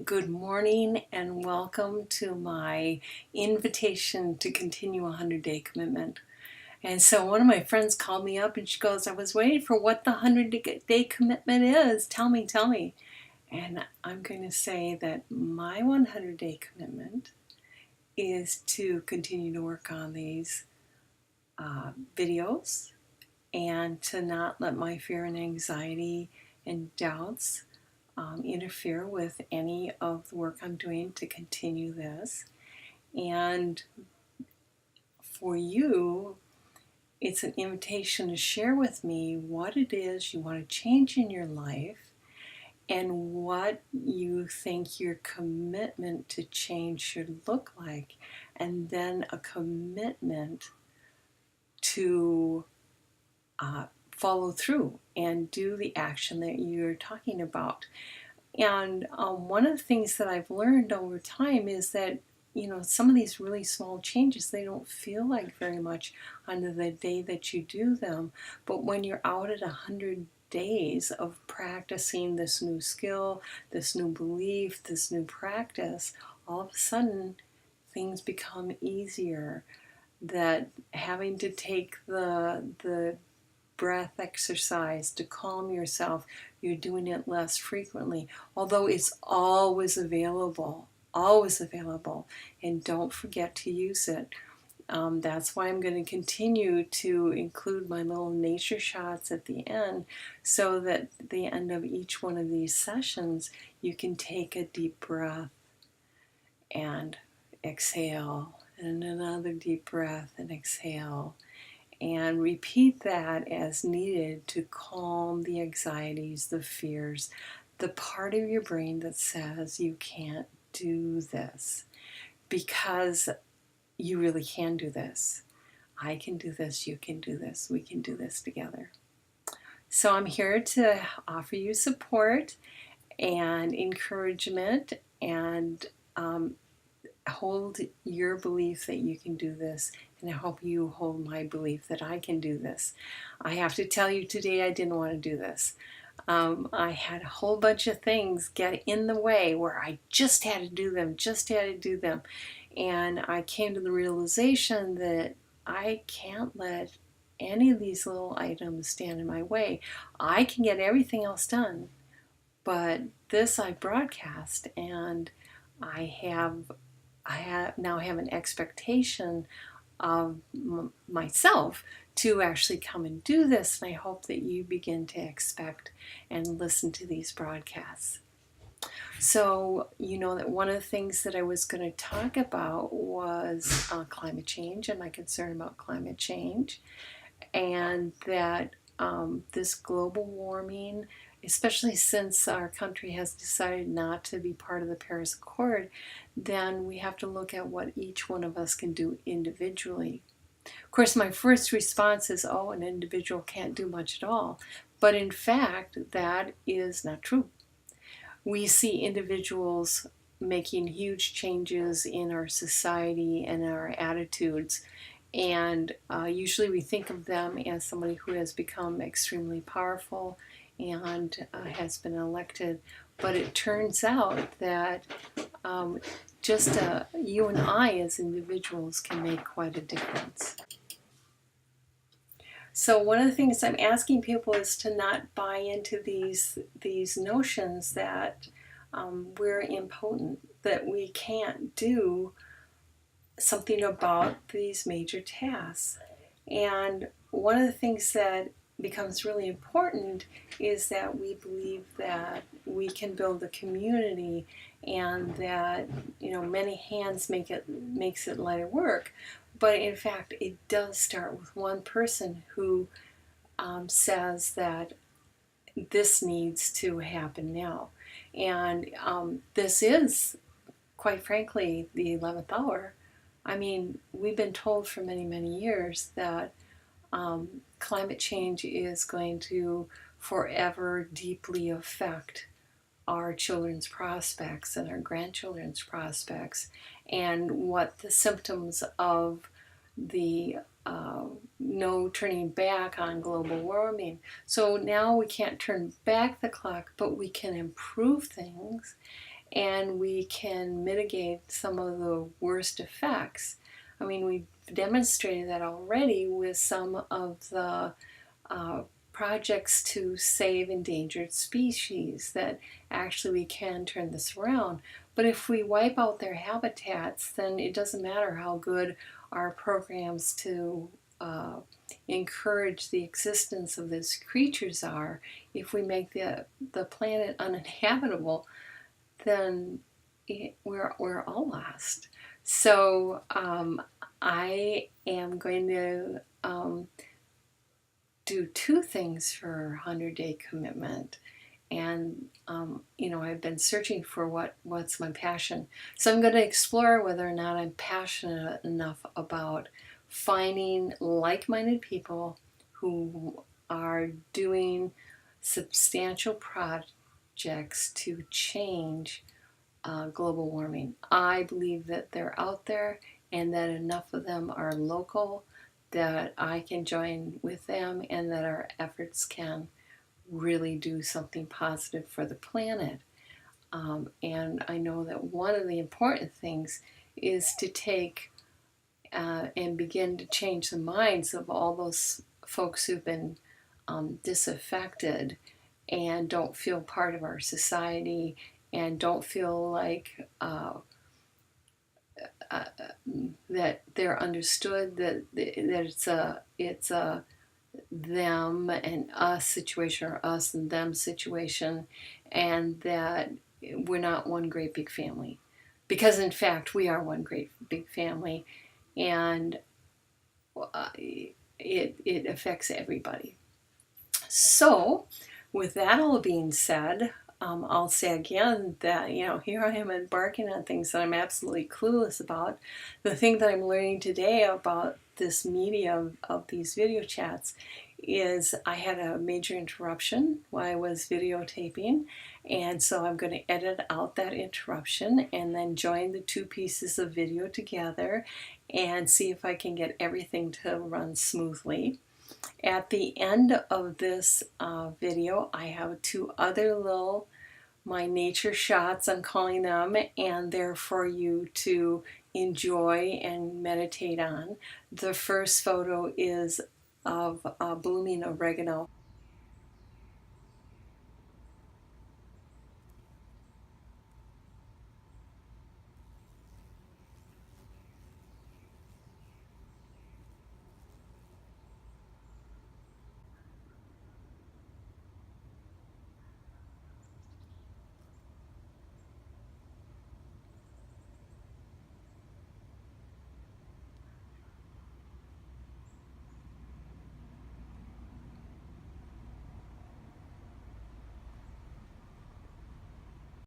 Good morning and welcome to my invitation to continue a 100-day commitment. And so one of my friends called me up and she goes, I was waiting for what the 100-day commitment is. Tell me. And I'm going to say that my 100-day commitment is to continue to work on these videos and to not let my fear and anxiety and doubts interfere with any of the work I'm doing to continue this. And for you, it's an invitation to share with me what it is you want to change in your life and what you think your commitment to change should look like, and then a commitment to follow through and do the action that you're talking about. And one of the things that I've learned over time is that, some of these really small changes, they don't feel like very much on the day that you do them. But when you're out at 100 days of practicing this new skill, this new belief, this new practice, all of a sudden things become easier. That having to take the breath exercise to calm yourself, you're doing it less frequently, although it's always available, and don't forget to use it. That's why I'm going to continue to include my little nature shots at the end, so that at the end of each one of these sessions, you can take a deep breath and exhale, and another deep breath and exhale. And repeat that as needed to calm the anxieties, the fears, the part of your brain that says you can't do this. Because you really can do this. I can do this, you can do this, we can do this together. So I'm here to offer you support and encouragement and hold your belief that you can do this, and I hope you hold my belief that I can do this. I have to tell you today, I didn't want to do this. I had a whole bunch of things get in the way where I just had to do them. And I came to the realization that I can't let any of these little items stand in my way. I can get everything else done, but this I broadcast, and I now have an expectation of myself to actually come and do this, and I hope that you begin to expect and listen to these broadcasts. So, that one of the things that I was going to talk about was climate change and my concern about climate change, and that this global warming, especially since our country has decided not to be part of the Paris Accord, then we have to look at what each one of us can do individually. Of course, my first response is, oh, an individual can't do much at all. But in fact, that is not true. We see individuals making huge changes in our society and our attitudes. And usually we think of them as somebody who has become extremely powerful and has been elected. But it turns out that just you and I as individuals can make quite a difference. So one of the things I'm asking people is to not buy into these notions that we're impotent, that we can't do something about these major tasks. And one of the things that becomes really important is that we believe that we can build a community, and that many hands makes it lighter work. But in fact, it does start with one person who says that this needs to happen now. And this is, quite frankly, the 11th hour. I mean, we've been told for many, many years that climate change is going to forever deeply affect our children's prospects and our grandchildren's prospects, and what the symptoms of the no turning back on global warming. So now we can't turn back the clock, but we can improve things. and we can mitigate some of the worst effects. I mean, we've demonstrated that already with some of the uh, projects to save endangered species, that actually we can turn this around. But if we wipe out their habitats, then it doesn't matter how good our programs to encourage the existence of these creatures are. If we make the planet uninhabitable, then we're all lost. So I am going to do two things for 100-day commitment. And I've been searching for what's my passion. So I'm going to explore whether or not I'm passionate enough about finding like-minded people who are doing substantial projects to change global warming. I believe that they're out there and that enough of them are local that I can join with them and that our efforts can really do something positive for the planet. And I know that one of the important things is to take and begin to change the minds of all those folks who've been disaffected and don't feel part of our society and don't feel like that they're understood, that it's a them and us situation or us and them situation, and that we're not one great big family, because in fact we are one great big family, and it affects everybody. So with that all being said, I'll say again that, here I am embarking on things that I'm absolutely clueless about. The thing that I'm learning today about this medium of these video chats is I had a major interruption while I was videotaping, and so I'm going to edit out that interruption and then join the two pieces of video together and see if I can get everything to run smoothly. At the end of this video, I have two other little my nature shots, I'm calling them, and they're for you to enjoy and meditate on. The first photo is of blooming oregano.